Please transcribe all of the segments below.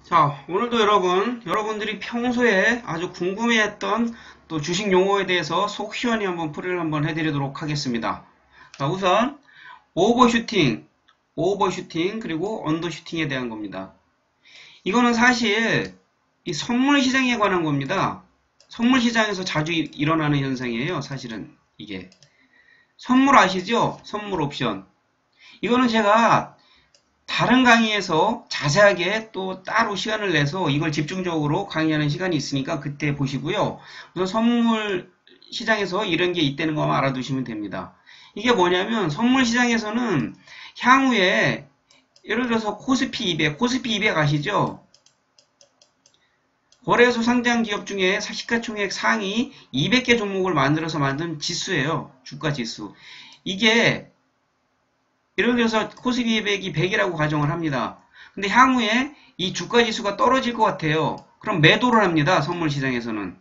자, 오늘도 여러분들이 평소에 아주 궁금해했던 또 주식 용어에 대해서 속 시원히 한번 풀이를 한번 해드리도록 하겠습니다. 자, 우선 오버슈팅, 그리고 언더슈팅에 대한 겁니다. 이거는 사실 이 선물 시장에 관한 겁니다. 선물 시장에서 자주 일어나는 현상이에요. 사실은 이게 선물 아시죠? 선물 옵션. 이거는 제가 다른 강의에서 자세하게 또 따로 시간을 내서 이걸 집중적으로 강의하는 시간이 있으니까 그때 보시고요. 우선 선물 시장에서 이런 게 있다는 것만 알아두시면 됩니다. 이게 뭐냐면 선물 시장에서는 향후에 예를 들어서 코스피 200 아시죠? 거래소 상장 기업 중에 시가총액 상위 200개 종목을 만들어서 만든 지수예요. 주가 지수. 이게 예를 들어서 코스피 200이 100이라고 가정을 합니다. 근데 향후에 이 주가 지수가 떨어질 것 같아요. 그럼 매도를 합니다. 선물 시장에서는.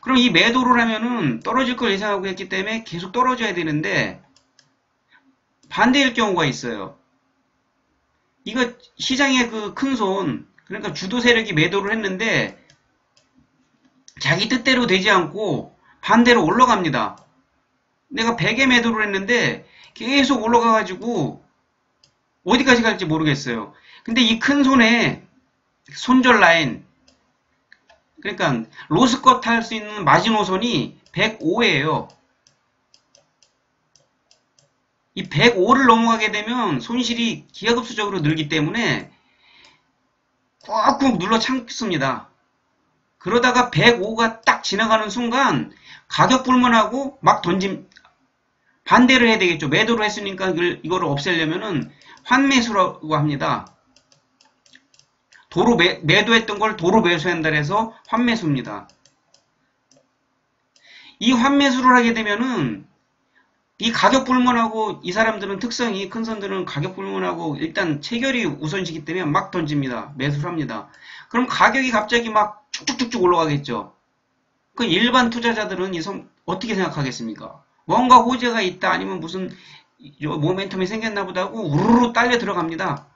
그럼 이 매도를 하면은 떨어질 걸 예상하고 했기 때문에 계속 떨어져야 되는데 반대일 경우가 있어요. 이거 시장의 그 큰손, 그러니까 주도 세력이 매도를 했는데 자기 뜻대로 되지 않고 반대로 올라갑니다. 내가 100에 매도를 했는데 계속 올라가가지고 어디까지 갈지 모르겠어요. 근데 이 큰 손에 손절 라인, 그러니까 로스컷 할 수 있는 마지노선이 105예요. 이 105를 넘어가게 되면 손실이 기하급수적으로 늘기 때문에 꾹꾹 눌러 참습니다. 그러다가 105가 딱 지나가는 순간 가격 불문하고 막 반대를 해야 되겠죠. 매도를 했으니까 이거를 없애려면은 환매수라고 합니다. 매도했던 걸 도로 매수한다 해서 환매수입니다. 이 환매수를 하게 되면은 이 가격 불문하고 이 사람들은 특성이 큰 손들은 가격 불문하고 일단 체결이 우선시기 때문에 막 던집니다. 매수를 합니다. 그럼 가격이 갑자기 막 쭉쭉쭉쭉 올라가겠죠. 그 일반 투자자들은 어떻게 생각하겠습니까? 뭔가 호재가 있다 아니면 무슨 모멘텀이 생겼나 보다 하고 우르르 딸려 들어갑니다.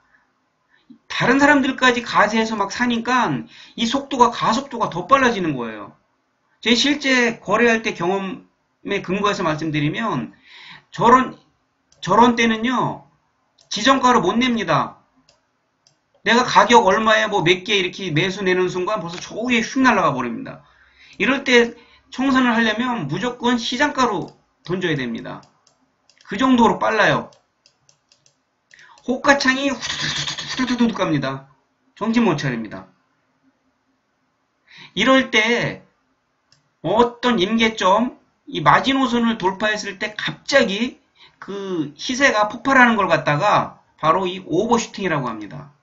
다른 사람들까지 가세해서 막 사니까 이 가속도가 더 빨라지는 거예요. 제 실제 거래할 때 경험에 근거해서 말씀드리면 저런 때는요 지정가로 못 냅니다. 내가 가격 얼마에 뭐 몇 개 이렇게 매수 내는 순간 벌써 저 위에 휙 날아가 버립니다. 이럴 때 청산을 하려면 무조건 시장가로 던져야 됩니다. 그 정도로 빨라요. 호가창이 후두둑 갑니다. 정신 못 차립니다. 이럴 때 어떤 임계점, 이 마지노선을 돌파했을 때 갑자기 그 시세가 폭발하는 걸 갖다가 바로 이 오버슈팅이라고 합니다.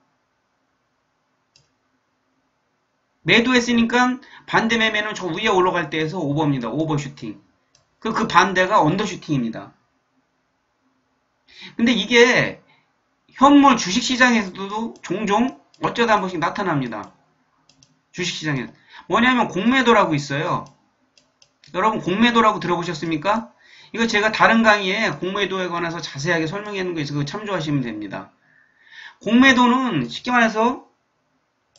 매도했으니까 반대 매매는 저 위에 올라갈 때에서 오버입니다. 오버슈팅. 그 반대가 언더슈팅입니다. 근데 이게 현물 주식시장에서도 종종 어쩌다 한 번씩 나타납니다. 주식시장에서. 뭐냐면 공매도라고 있어요. 여러분 공매도라고 들어보셨습니까? 이거 제가 다른 강의에 공매도에 관해서 자세하게 설명해 놓은 거 있어서 그거 참조하시면 됩니다. 공매도는 쉽게 말해서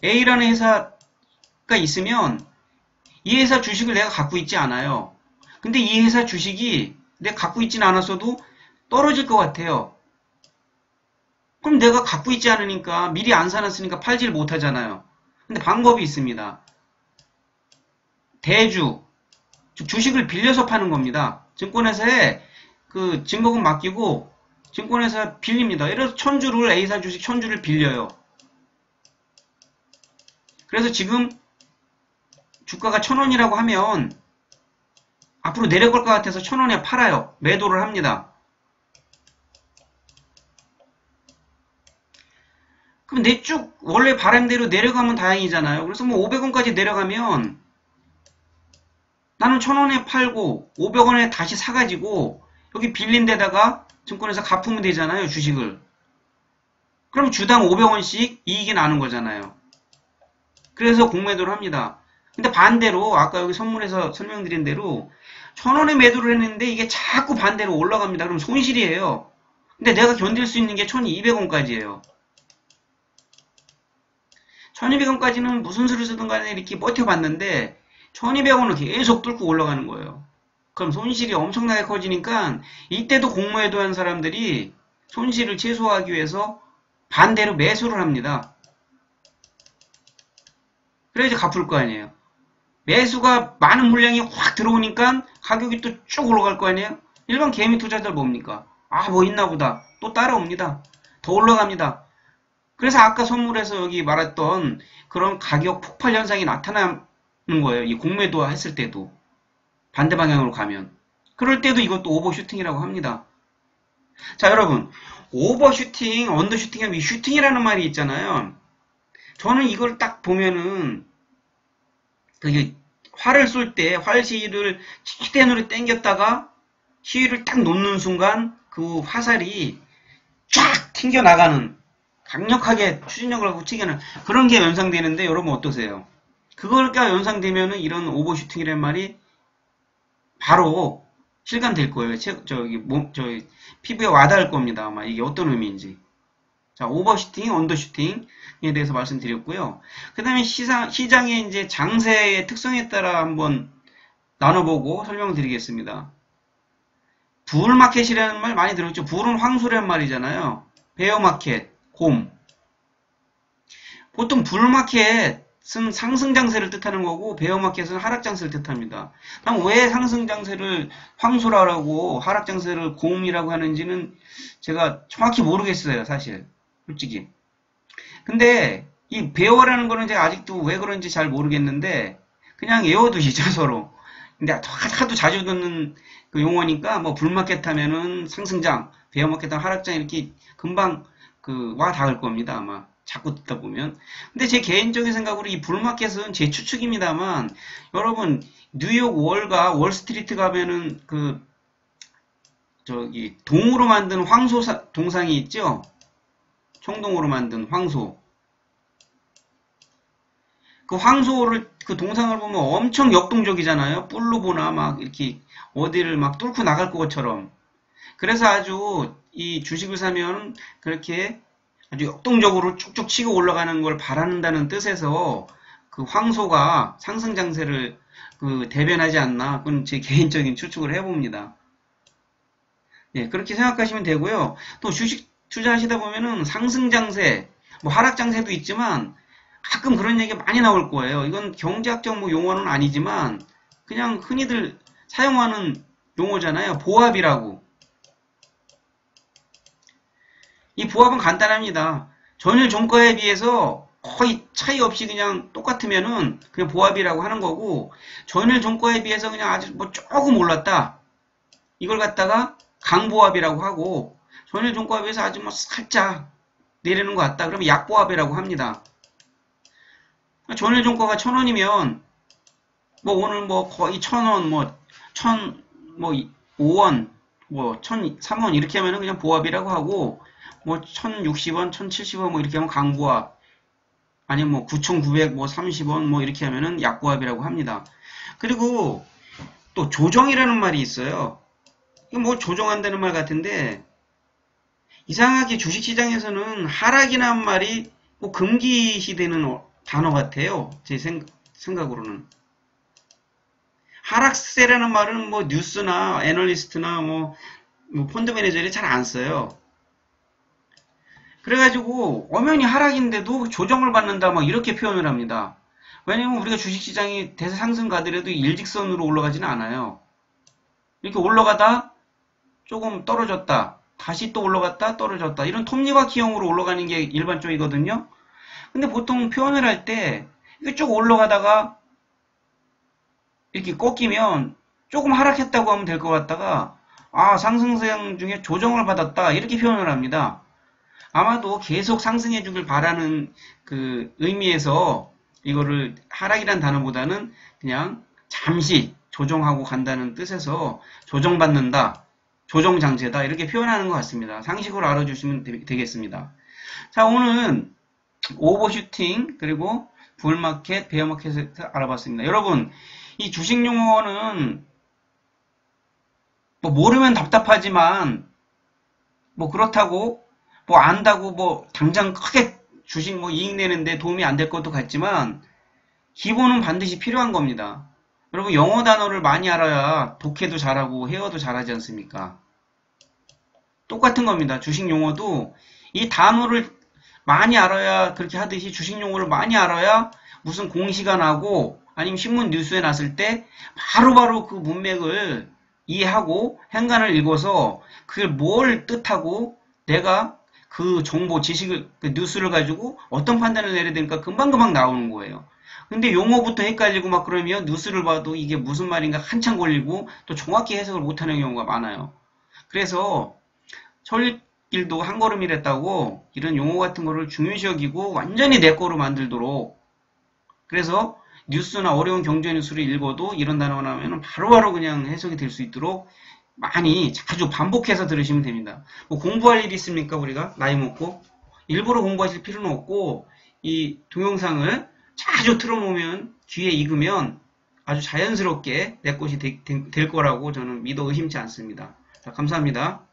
A라는 회사가 있으면 이 회사 주식을 내가 갖고 있지 않아요. 근데 이 회사 주식이 내가 갖고 있지는 않았어도 떨어질 것 같아요. 그럼 내가 갖고 있지 않으니까 미리 안 사놨으니까 팔지를 못하잖아요. 근데 방법이 있습니다. 대주, 즉 주식을 빌려서 파는 겁니다. 증권회사에 그 증거금 맡기고 증권회사 빌립니다. 예를 들어서 1000주를 A사 주식 1000주를 빌려요. 그래서 지금 주가가 1000원이라고 하면 앞으로 내려갈 것 같아서 1000원에 팔아요. 매도를 합니다. 그럼 내쭉 원래 바람대로 내려가면 다행이잖아요. 그래서 뭐 500원까지 내려가면 나는 1000원에 팔고 500원에 다시 사가지고 여기 빌린 데다가 증권에서 갚으면 되잖아요. 주식을. 그럼 주당 500원씩 이익이 나는 거잖아요. 그래서 공매도를 합니다. 근데 반대로 아까 여기 선물에서 설명드린 대로 1000원에 매도를 했는데 이게 자꾸 반대로 올라갑니다. 그럼 손실이에요. 근데 내가 견딜 수 있는 게 1200원까지예요. 1200원까지는 무슨 수를 쓰든 간에 이렇게 버텨봤는데 1200원을 계속 뚫고 올라가는 거예요. 그럼 손실이 엄청나게 커지니까 이때도 공모해도한 사람들이 손실을 최소화하기 위해서 반대로 매수를 합니다. 그래야지 갚을 거 아니에요. 매수가 많은 물량이 확 들어오니까 가격이 또 쭉 올라갈 거 아니에요. 일반 개미 투자자들 뭡니까? 아, 뭐 있나 보다. 또 따라옵니다. 더 올라갑니다. 그래서 아까 선물에서 여기 말했던 그런 가격 폭발 현상이 나타나는 거예요. 이 공매도 했을 때도. 반대 방향으로 가면. 그럴 때도 이것도 오버슈팅이라고 합니다. 자, 여러분. 오버슈팅, 언더슈팅 하면 슈팅이라는 말이 있잖아요. 저는 이걸 딱 보면은 그게 활을 쏠 때 활시위를 최대한으로 당겼다가 시위를 딱 놓는 순간 그 화살이 쫙 튕겨나가는 강력하게 추진력을 하고 튀겨나가는 그런 게 연상되는데 여러분 어떠세요? 그걸가 연상되면은 이런 오버슈팅이라는 말이 바로 실감될 거예요. 저기 피부에 와닿을 겁니다. 아마 이게 어떤 의미인지. 자, 오버슈팅, 언더슈팅에 대해서 말씀드렸고요. 그 다음에 시장의 이제 장세의 특성에 따라 한번 나눠보고 설명드리겠습니다. 부울마켓이라는 말 많이 들었죠. 부울은 황소란 말이잖아요. 베어마켓, 곰. 보통 부울마켓은 상승장세를 뜻하는 거고 베어마켓은 하락장세를 뜻합니다. 그럼 왜 상승장세를 황소라고 하락장세를 곰이라고 하는지는 제가 정확히 모르겠어요. 사실. 솔직히. 근데 이 베어라는 거는 제가 아직도 왜 그런지 잘 모르겠는데 그냥 외워두시죠. 서로. 근데 하도 자주 듣는 그 용어니까 뭐 불마켓 하면은 상승장, 베어마켓 하면 하락장 이렇게 금방 와 닿을 겁니다. 아마 자꾸 듣다 보면. 근데 제 개인적인 생각으로 이 불마켓은 제 추측입니다만 여러분 뉴욕 월가 월스트리트 가면은 저기 동으로 만든 황소 동상이 있죠. 청동으로 만든 황소. 그 황소를 그 동상을 보면 엄청 역동적이잖아요. 뿔로 보나 막 이렇게 어디를 막 뚫고 나갈 것처럼. 그래서 아주 이 주식을 사면 그렇게 아주 역동적으로 쭉쭉 치고 올라가는 걸 바란다는 뜻에서 그 황소가 상승장세를 대변하지 않나. 그건 제 개인적인 추측을 해봅니다. 예, 그렇게 생각하시면 되고요. 또 주식 투자하시다 보면은 상승장세, 뭐 하락장세도 있지만 가끔 그런 얘기가 많이 나올 거예요. 이건 경제학적 뭐 용어는 아니지만 그냥 흔히들 사용하는 용어잖아요. 보합이라고. 이 보합은 간단합니다. 전일 종가에 비해서 거의 차이 없이 그냥 똑같으면은 그냥 보합이라고 하는 거고 전일 종가에 비해서 그냥 아주 뭐 조금 올랐다. 이걸 갖다가 강보합이라고 하고 전일 종가에 비해서 아주 뭐 살짝 내리는 것 같다. 그러면 약보합이라고 합니다. 전일 종가가 1000원이면 뭐 오늘 뭐 거의 1000원, 뭐 5원, 뭐 1003원 이렇게 하면은 그냥 보합이라고 하고 뭐 1060원, 1070원 뭐 이렇게 하면 강보합 아니면 뭐 9930원 뭐 이렇게 하면은 약보합이라고 합니다. 그리고 또 조정이라는 말이 있어요. 이거 뭐 조정한다는 말 같은데 이상하게 주식시장에서는 하락이라는 말이 뭐 금기시되는 단어 같아요. 제 생각으로는. 하락세라는 말은 뭐 뉴스나 애널리스트나 뭐 펀드 매니저들이 잘 안 써요. 그래가지고 엄연히 하락인데도 조정을 받는다 막 이렇게 표현을 합니다. 왜냐면 우리가 주식시장이 대상승 가더라도 일직선으로 올라가지는 않아요. 이렇게 올라가다 조금 떨어졌다. 다시 또 올라갔다 떨어졌다. 이런 톱니바퀴형으로 올라가는 게 일반적이거든요. 근데 보통 표현을 할 때 이렇게 쭉 올라가다가 이렇게 꺾이면 조금 하락했다고 하면 될 것 같다가 상승세 중에 조정을 받았다 이렇게 표현을 합니다. 아마도 계속 상승해 주길 바라는 그 의미에서 이거를 하락이란 단어보다는 그냥 잠시 조정하고 간다는 뜻에서 조정받는다, 조정장세다 이렇게 표현하는 것 같습니다. 상식으로 알아주시면 되겠습니다. 자, 오늘은 오버슈팅 그리고 불마켓, 베어마켓을 알아봤습니다. 여러분 이 주식 용어는 뭐 모르면 답답하지만 뭐 그렇다고 뭐 안다고 뭐 당장 크게 주식 뭐 이익 내는데 도움이 안 될 것도 같지만 기본은 반드시 필요한 겁니다. 여러분 영어 단어를 많이 알아야 독해도 잘하고 회화도 잘하지 않습니까? 똑같은 겁니다. 주식 용어도 이 단어를 많이 알아야 그렇게 하듯이 주식 용어를 많이 알아야 무슨 공시가 나고 아니면 신문 뉴스에 났을 때 바로바로 그 문맥을 이해하고 행간을 읽어서 그걸 뭘 뜻하고 내가 그 정보, 지식을, 그 뉴스를 가지고 어떤 판단을 내려야 되니까 금방금방 나오는 거예요. 근데 용어부터 헷갈리고 막 그러면 뉴스를 봐도 이게 무슨 말인가 한참 걸리고 또 정확히 해석을 못하는 경우가 많아요. 그래서 설길도 한 걸음이랬다고 이런 용어 같은 거를 중요시 여기고 완전히 내 거로 만들도록 그래서 뉴스나 어려운 경제 뉴스를 읽어도 이런 단어가 나오면 바로바로 그냥 해석이 될 수 있도록 많이 자주 반복해서 들으시면 됩니다. 뭐 공부할 일이 있습니까? 우리가 나이 먹고 일부러 공부하실 필요는 없고 이 동영상을 자주 틀어놓으면 귀에 익으면 아주 자연스럽게 내 것이 될 거라고 저는 믿어 의심치 않습니다. 자, 감사합니다.